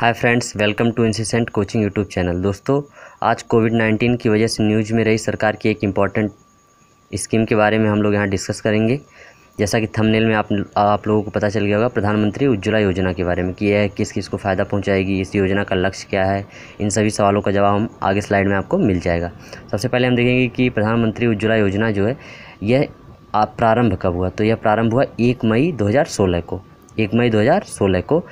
Hi friends, welcome to इंसिसेंट coaching YouTube channel. दोस्तों, आज कोविड-19 की वजह से न्यूज़ में रही सरकार की एक इम्पॉर्टेंट स्कीम के बारे में हम लोग यहाँ डिस्कस करेंगे। जैसा कि थंबनेल में आप लोगों को पता चल गया होगा, प्रधानमंत्री उज्ज्वला योजना के बारे में कि यह किस किस को फ़ायदा पहुँचाएगी, इस योजना का लक्ष्य क्या है। इन सभी सवालों का जवाब हम आगे स्लाइड में आपको मिल जाएगा। सबसे पहले हम देखेंगे कि प्रधानमंत्री उज्ज्वला योजना जो है यह प्रारंभ कब हुआ। तो यह प्रारंभ हुआ 1 मई 2016 को। 1 मई 2016 को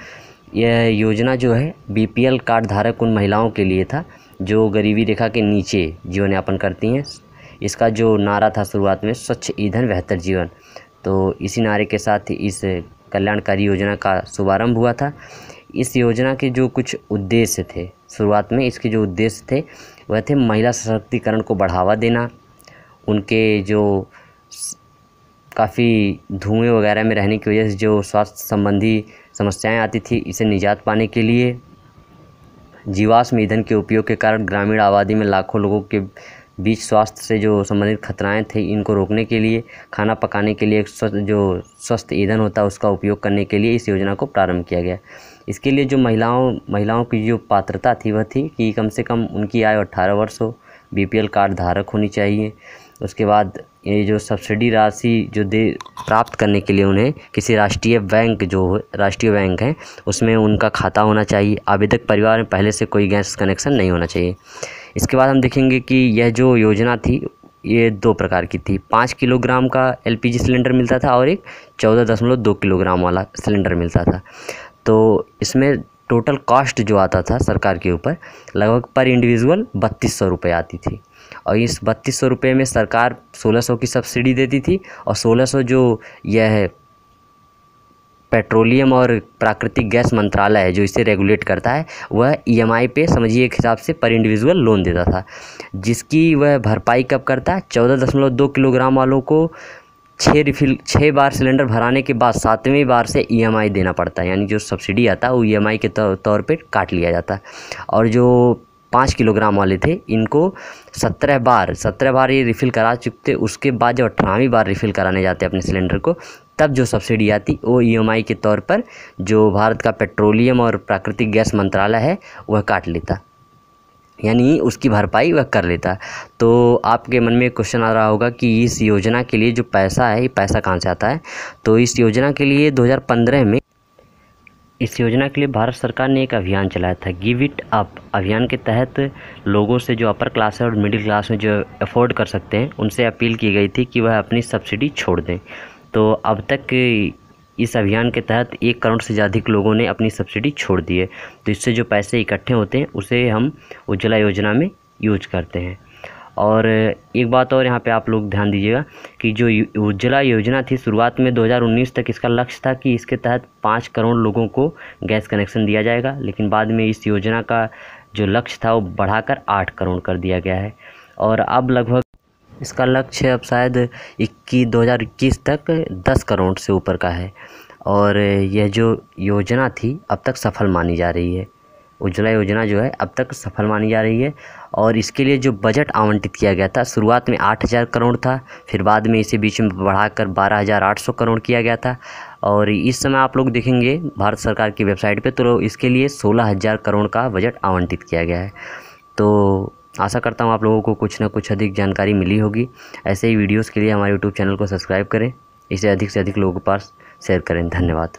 यह योजना जो है बीपीएल कार्ड धारक उन महिलाओं के लिए था जो गरीबी रेखा के नीचे जीवन यापन करती हैं। इसका जो नारा था शुरुआत में, स्वच्छ ईंधन बेहतर जीवन, तो इसी नारे के साथ इस कल्याणकारी योजना का शुभारंभ हुआ था। इस योजना के जो कुछ उद्देश्य थे, शुरुआत में इसके जो उद्देश्य थे वह थे महिला सशक्तिकरण को बढ़ावा देना, उनके जो काफ़ी धुएं वगैरह में रहने की वजह से जो स्वास्थ्य संबंधी समस्याएं आती थी, इसे निजात पाने के लिए, जीवाश्म ईंधन के उपयोग के कारण ग्रामीण आबादी में लाखों लोगों के बीच स्वास्थ्य से जो संबंधित खतराएं थे, इनको रोकने के लिए, खाना पकाने के लिए एक स्वस्थ ईंधन होता है उसका उपयोग करने के लिए इस योजना को प्रारंभ किया गया। इसके लिए जो महिलाओं की जो पात्रता थी वह थी कि कम से कम उनकी आयु 18 वर्ष हो, बीपीएल कार्ड धारक होनी चाहिए। उसके बाद ये जो सब्सिडी राशि जो प्राप्त करने के लिए उन्हें किसी राष्ट्रीय बैंक है उसमें उनका खाता होना चाहिए। आवेदक परिवार में पहले से कोई गैस कनेक्शन नहीं होना चाहिए। इसके बाद हम देखेंगे कि यह जो योजना थी ये 2 प्रकार की थी। 5 किलोग्राम का एलपीजी सिलेंडर मिलता था और एक 14.2 किलोग्राम वाला सिलेंडर मिलता था। तो इसमें टोटल कॉस्ट जो आता था सरकार के ऊपर लगभग पर इंडिविजुअल 3200 रुपये आती थी। और इस 3200 रुपये में सरकार 1600 की सब्सिडी देती थी और 1600 जो यह पेट्रोलियम और प्राकृतिक गैस मंत्रालय है जो इसे रेगुलेट करता है, वह ईएमआई पे समझिए एक हिसाब से पर इंडिविजुअल लोन देता था, जिसकी वह भरपाई कब करता है। 14.2 किलोग्राम वालों को 6 बार सिलेंडर भराने के बाद 7वें बार से ईएमआई देना पड़ता है, यानी जो सब्सिडी आता है वो ईएमआई के तौर पे काट लिया जाता है। और जो 5 किलोग्राम वाले थे इनको 17 बार ये रिफ़िल करा चुके थे। उसके बाद जब 18वीं बार रिफ़िल कराने जाते अपने सिलेंडर को, तब जो सब्सिडी आती वो ईएमआई के तौर पर जो भारत का पेट्रोलियम और प्राकृतिक गैस मंत्रालय है वह काट लेता, यानी उसकी भरपाई वह कर लेता। तो आपके मन में क्वेश्चन आ रहा होगा कि इस योजना के लिए जो पैसा है, ये पैसा कहाँ से आता है। तो इस योजना के लिए 2015 में इस योजना के लिए भारत सरकार ने एक अभियान चलाया था, गिव इट अप। अभियान के तहत लोगों से जो अपर क्लास है और मिडिल क्लास में जो अफोर्ड कर सकते हैं उनसे अपील की गई थी कि वह अपनी सब्सिडी छोड़ दें। तो अब तक इस अभियान के तहत 1 करोड़ से अधिक लोगों ने अपनी सब्सिडी छोड़ दी है। तो इससे जो पैसे इकट्ठे होते हैं उसे हम उज्ज्वला योजना में यूज करते हैं। और एक बात और यहाँ पे आप लोग ध्यान दीजिएगा कि जो उज्ज्वला योजना थी शुरुआत में 2019 तक इसका लक्ष्य था कि इसके तहत 5 करोड़ लोगों को गैस कनेक्शन दिया जाएगा, लेकिन बाद में इस योजना का जो लक्ष्य था वो बढ़ाकर 8 करोड़ कर दिया गया है। और अब लगभग इसका लक्ष्य अब शायद 2021 तक 10 करोड़ से ऊपर का है। और यह जो योजना थी अब तक सफल मानी जा रही है। उज्ज्वला योजना जो है अब तक सफल मानी जा रही है। और इसके लिए जो बजट आवंटित किया गया था, शुरुआत में 8000 करोड़ था, फिर बाद में इसे बीच में बढ़ाकर 12800 करोड़ किया गया था। और इस समय आप लोग देखेंगे भारत सरकार की वेबसाइट पे, तो इसके लिए 16000 करोड़ का बजट आवंटित किया गया है। तो आशा करता हूँ आप लोगों को कुछ ना कुछ अधिक जानकारी मिली होगी। ऐसे ही वीडियोज़ के लिए हमारे यूट्यूब चैनल को सब्सक्राइब करें, इसे अधिक से अधिक लोगों के पास शेयर करें। धन्यवाद।